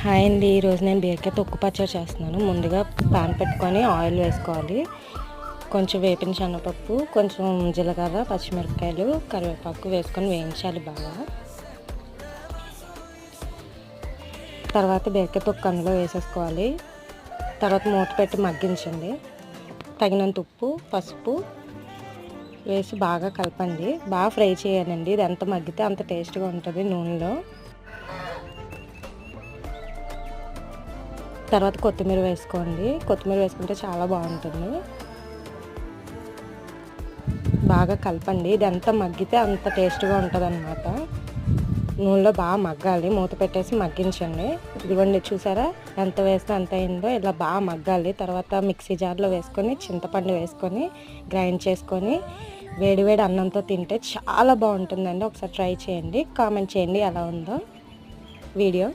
Hi అండి. ఈరోజు నేను బీరకాయ తొక్కు పచ్చడి చేస్తున్నాను. ముందుగా పాన్ పెట్టుకొని ఆయిల్ వేసుకోవాలి. కొంచెం వేపిన శనగపప్పు, కొంచెం జీలకర్ర, పచ్చిమిరపకాయలు, కరివేపాకు వేసుకొని వేయించాలి బాగా. తర్వాత బీరకాయ తొక్కు అందులో వేసేసుకోవాలి. తర్వాత మూత పెట్టి మగ్గించండి. తగినంత ఉప్పు, పసుపు వేసి బాగా కలపండి. బాగా ఫ్రై చేయాలండి. ఇది ఎంత మగ్గితే అంత టేస్ట్గా ఉంటుంది నూనెలో. తర్వాత కొత్తిమీర వేసుకోండి. కొత్తిమీర వేసుకుంటే చాలా బాగుంటుంది. బాగా కలపండి. ఇది ఎంత మగ్గితే అంత టేస్ట్గా ఉంటుంది అన్నమాట. నూనెలో బాగా మగ్గాలి. మూత పెట్టేసి మగ్గించండి. ఇదిగోండి, చూసారా ఎంత వేస్తే ఎంత అయిందో. ఇలా బాగా మగ్గాలి. తర్వాత మిక్సీ జార్లో వేసుకొని చింతపండు వేసుకొని గ్రైండ్ చేసుకొని వేడివేడి అన్నంతో తింటే చాలా బాగుంటుందండి. ఒకసారి ట్రై చేయండి. కామెంట్ చేయండి ఎలా ఉందో వీడియో.